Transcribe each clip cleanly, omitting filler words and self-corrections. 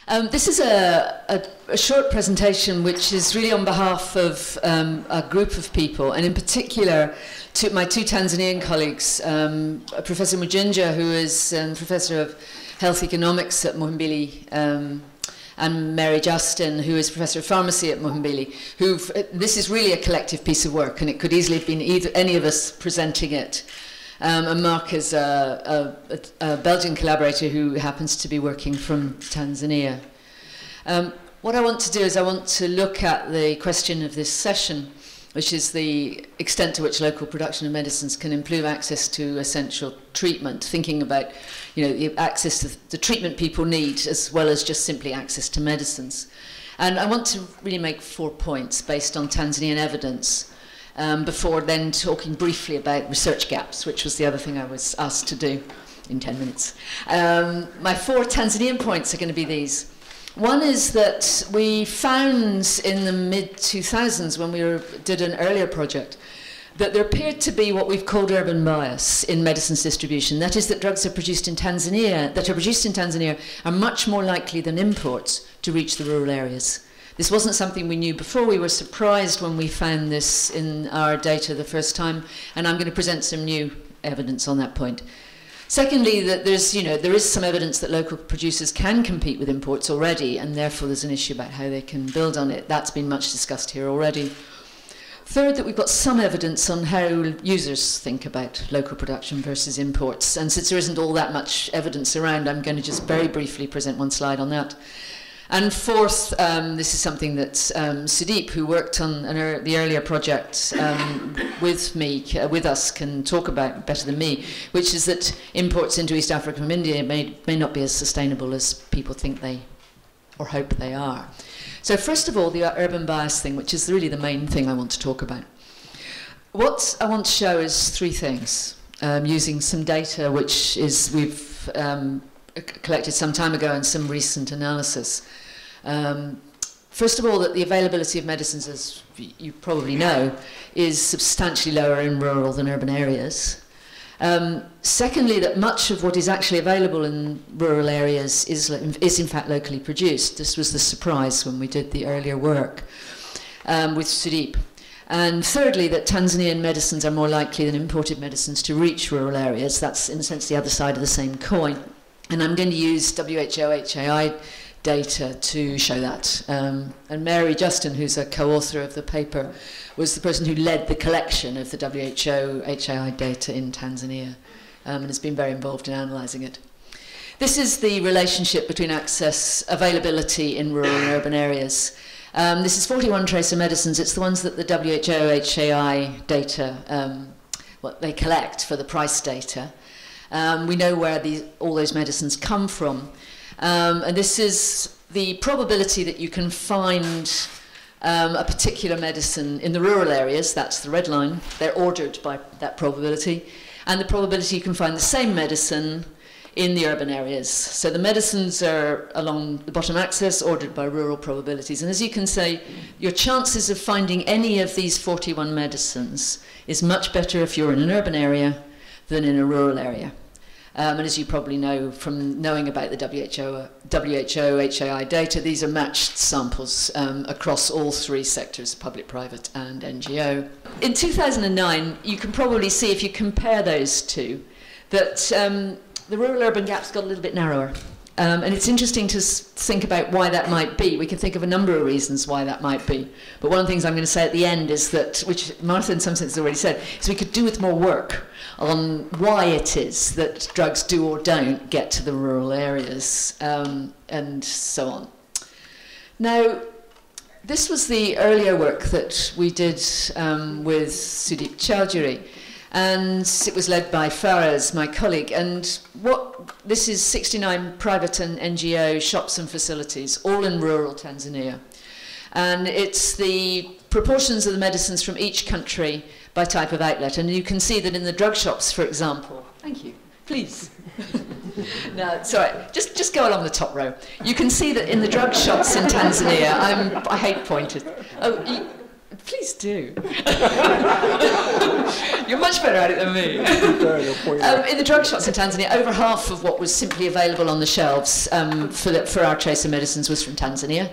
This is a short presentation which is really on behalf of a group of people, and in particular my two Tanzanian colleagues, Professor Mujinja, who is Professor of Health Economics at Muhimbili, and Mary Justin, who is Professor of Pharmacy at Muhimbili. This is really a collective piece of work, and it could easily have been any of us presenting it. And Mark is a Belgian collaborator who happens to be working from Tanzania. What I want to do is I want to look at the question of this session, which is the extent to which local production of medicines can improve access to essential treatment, thinking about the access to the treatment people need as well as just simply access to medicines. And I want to really make 4 points based on Tanzanian evidence. Before then talking briefly about research gaps, which was the other thing I was asked to do in 10 minutes. My 4 Tanzanian points are going to be these. One is that we found in the mid-2000s, when we did an earlier project, that there appeared to be what we've called urban bias in medicines distribution. That is, that drugs that are produced in Tanzania are much more likely than imports to reach the rural areas. This wasn't something we knew before. We were surprised when we found this in our data the first time, and I'm going to present some new evidence on that point. Secondly, that there is some evidence that local producers can compete with imports already, and therefore there's an issue about how they can build on it. That's been much discussed here already. Third, that we've got some evidence on how users think about local production versus imports, and since there isn't all that much evidence around, I'm going to just very briefly present one slide on that. And fourth, this is something that Sudeep, who worked on the earlier project with us, can talk about better than me, which is that imports into East Africa from India may not be as sustainable as people think they, or hope they are. So first of all, the urban bias thing, which is really the main thing I want to talk about. What I want to show is 3 things, using some data which we've collected some time ago and some recent analysis. First of all, that the availability of medicines, as you probably know, is substantially lower in rural than urban areas. Secondly, that much of what is actually available in rural areas is in fact locally produced. This was the surprise when we did the earlier work with Sudeep. And thirdly, that Tanzanian medicines are more likely than imported medicines to reach rural areas. That's, in a sense, the other side of the same coin. And I'm going to use WHO HAI data to show that. And Mary Justin, who's a co-author of the paper, was the person who led the collection of the WHO HAI data in Tanzania and has been very involved in analysing it. This is the relationship between availability in rural and urban areas. This is 41 tracer medicines. It's the ones that the WHO HAI data, what they collect for the price data. We know where all those medicines come from. And this is the probability that you can find a particular medicine in the rural areas. That's the red line. They're ordered by that probability. And the probability you can find the same medicine in the urban areas. So the medicines are along the bottom axis, ordered by rural probabilities. And as you can see, your chances of finding any of these 41 medicines is much better if you're in an urban area than in a rural area. And as you probably know from knowing about the WHO HAI data, these are matched samples across all 3 sectors, public, private and NGO. In 2009, you can probably see, if you compare those two, that the rural-urban gap's got a little bit narrower. And it's interesting to think about why that might be. We can think of a number of reasons why that might be. But one of the things I'm going to say at the end is that, which Martha in some sense has already said, is we could do with more work on why it is that drugs do or don't get to the rural areas, and so on. Now, this was the earlier work that we did with Sudeep Chowdhury. And it was led by Faraz, my colleague. And this is 69 private and NGO shops and facilities, all in rural Tanzania. And it's the proportions of the medicines from each country by type of outlet. And you can see that in the drug shops, for example. Thank you. Please. No, sorry. Just go along the top row. You can see that in the drug shops in Tanzania, I hate pointers. Oh, Please do. You're much better at it than me. In the drug shops in Tanzania, over half of what was simply available on the shelves for our tracer medicines was from Tanzania.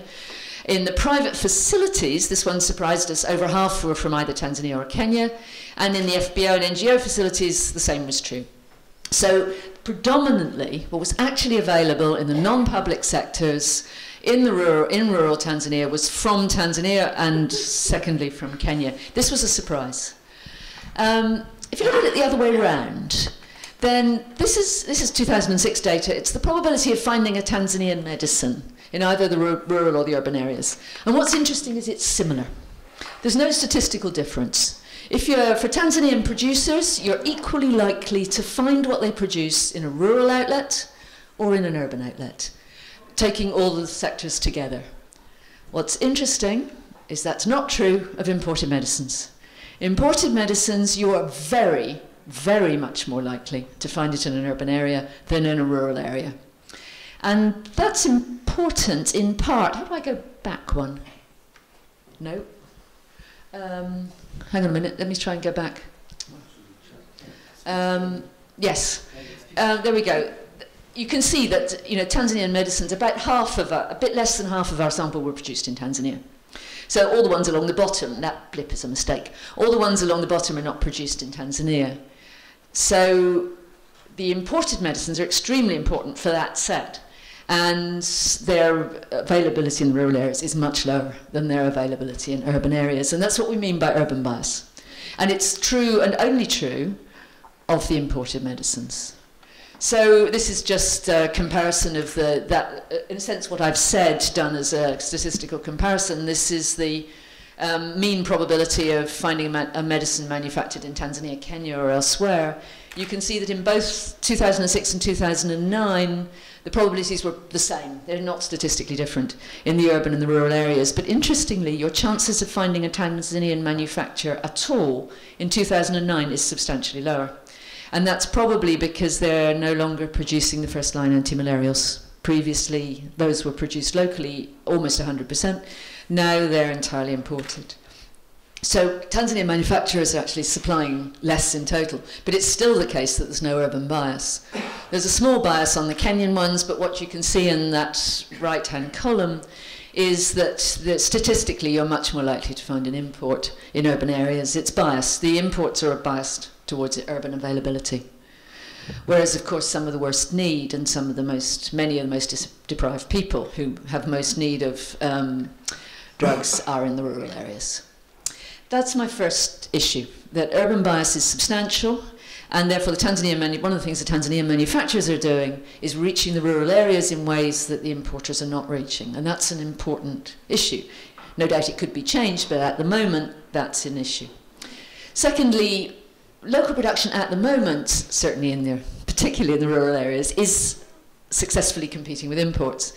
In the private facilities, this one surprised us, over half were from either Tanzania or Kenya. And in the FBO and NGO facilities, the same was true. So predominantly, what was actually available in the non-public sectors in rural Tanzania was from Tanzania and secondly from Kenya. This was a surprise. If you look at it the other way around, then this is 2006 data. It's the probability of finding a Tanzanian medicine in either the rural or the urban areas. And what's interesting is it's similar. There's no statistical difference. For Tanzanian producers, you're equally likely to find what they produce in a rural outlet or in an urban outlet, taking all the sectors together. What's interesting is that's not true of imported medicines. Imported medicines, you are very, very much more likely to find it in an urban area than in a rural area. And that's important in part. How do I go back one? No. Hang on a minute, let me try and go back. Yes, there we go. You can see that Tanzanian medicines, about a bit less than half of our sample were produced in Tanzania. So all the ones along the bottom, that blip is a mistake, all the ones along the bottom are not produced in Tanzania. So the imported medicines are extremely important for that set. And their availability in rural areas is much lower than their availability in urban areas. And that's what we mean by urban bias. And it's true and only true of the imported medicines. So this is just a comparison of in a sense, what I've said done as a statistical comparison. This is the mean probability of finding a medicine manufactured in Tanzania, Kenya, or elsewhere. You can see that in both 2006 and 2009, the probabilities were the same. They're not statistically different in the urban and the rural areas. But interestingly, your chances of finding a Tanzanian manufacturer at all in 2009 is substantially lower. And that's probably because they're no longer producing the first-line antimalarials. Previously, those were produced locally, almost 100%. Now they're entirely imported. So Tanzanian manufacturers are actually supplying less in total, but it's still the case that there's no urban bias. There's a small bias on the Kenyan ones, but what you can see in that right-hand column is that statistically you're much more likely to find an import in urban areas. It's biased. The imports are biased towards urban availability. Whereas, of course, some of the worst need and many of the most deprived people who have most need of drugs are in the rural areas. That's my first issue, that urban bias is substantial, and therefore one of the things the Tanzanian manufacturers are doing is reaching the rural areas in ways that the importers are not reaching, and that's an important issue. No doubt it could be changed, but at the moment, that's an issue. Secondly, local production at the moment, certainly particularly in the rural areas, is successfully competing with imports.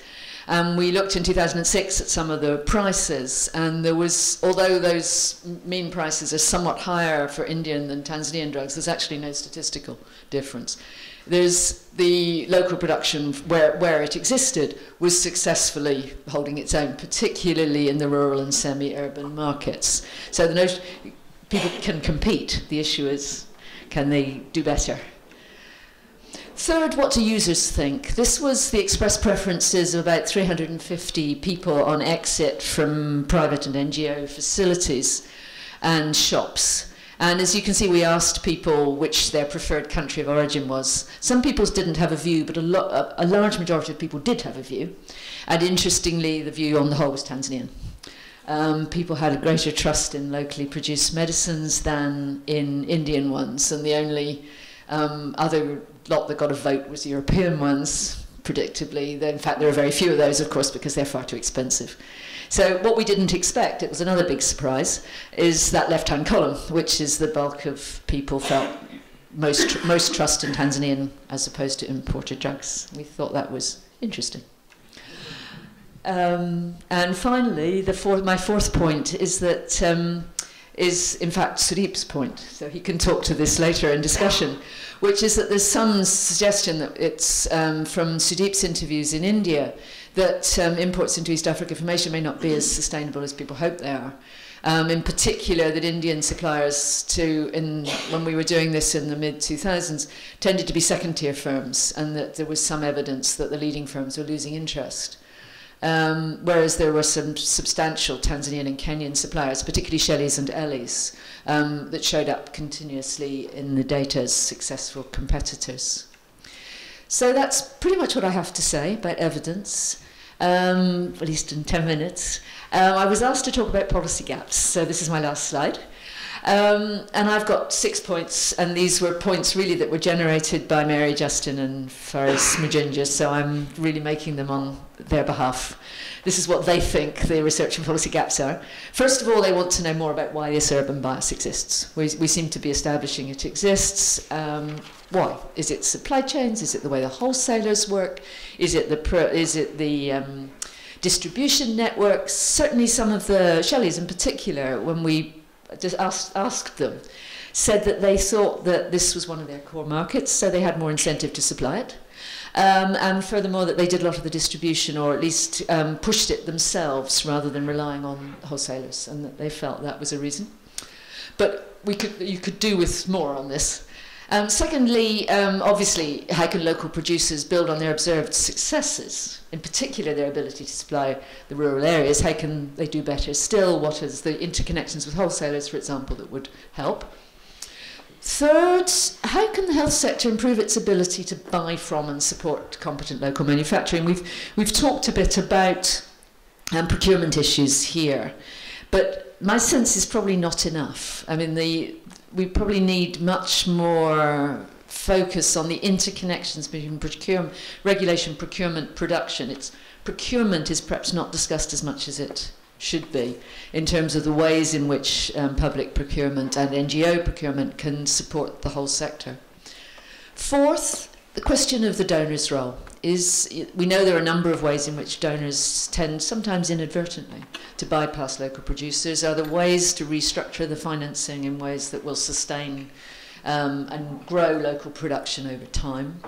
We looked in 2006 at some of the prices, and although those mean prices are somewhat higher for Indian than Tanzanian drugs, there's actually no statistical difference. There's the local production where it existed was successfully holding its own, particularly in the rural and semi-urban markets. So people can compete. The issue is, can they do better? Third, what do users think? This was the express preferences of about 350 people on exit from private and NGO facilities and shops. And as you can see, we asked people which their preferred country of origin was. Some people didn't have a view, but a large majority of people did have a view. And interestingly, the view on the whole was Tanzanian. People had a greater trust in locally produced medicines than in Indian ones, and the only other lot that got a vote was European ones, predictably. In fact, there are very few of those, of course, because they're far too expensive. So what we didn't expect, it was another big surprise, is that left-hand column, which is the bulk of people felt most trust in Tanzanian as opposed to imported drugs. We thought that was interesting. And finally, my fourth point is that is in fact Sudeep's point, so he can talk to this later in discussion, which is that there's some suggestion that it's from Sudeep's interviews in India that imports into East Africa from Asia may not be as sustainable as people hope they are. In particular, that Indian suppliers when we were doing this in the mid-2000s, tended to be second-tier firms, and that there was some evidence that the leading firms were losing interest. Whereas there were some substantial Tanzanian and Kenyan suppliers, particularly Shelley's and Ellie's, that showed up continuously in the data as successful competitors. So that's pretty much what I have to say about evidence, at least in 10 minutes. I was asked to talk about policy gaps, so this is my last slide. And I've got 6 points, and these were points really that were generated by Mary, Justin and Faris Mujinja, so I'm really making them on their behalf. This is what they think the research and policy gaps are. First of all, they want to know more about why this urban bias exists. We seem to be establishing it exists. Why? Is it supply chains? Is it the way the wholesalers work? Is it the distribution networks? Certainly some of the Shelley's in particular, when we just asked them, said that they thought that this was one of their core markets, so they had more incentive to supply it. And furthermore, that they did a lot of the distribution, or at least pushed it themselves rather than relying on wholesalers, and that they felt that was a reason. But you could do with more on this. Secondly, obviously, how can local producers build on their observed successes, in particular their ability to supply the rural areas? How can they do better still? What is the interconnections with wholesalers, for example, that would help? Third, how can the health sector improve its ability to buy from and support competent local manufacturing? We've talked a bit about procurement issues here, but my sense is probably not enough. I mean, we probably need much more focus on the interconnections between regulation, procurement, production. Procurement is perhaps not discussed as much as it should be in terms of the ways in which public procurement and NGO procurement can support the whole sector. Fourth, the question of the donor's role. We know there are a number of ways in which donors tend, sometimes inadvertently, to bypass local producers. Are there ways to restructure the financing in ways that will sustain and grow local production over time?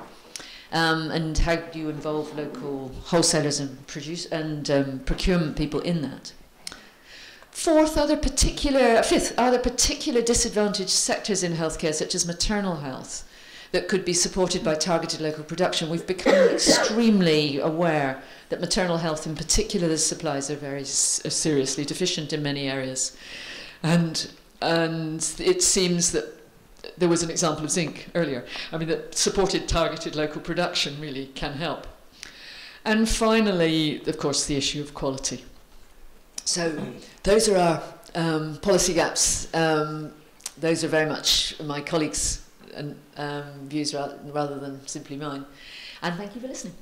And how do you involve local wholesalers and procurement people in that? Fifth, are there particular disadvantaged sectors in healthcare, such as maternal health, that could be supported by targeted local production? We've become extremely aware that maternal health, in particular the supplies, are very seriously deficient in many areas. And it seems that there was an example of zinc earlier. I mean, that supported targeted local production really can help. And finally, of course, the issue of quality. So those are our policy gaps. Those are very much my colleagues' views rather than simply mine. And thank you for listening.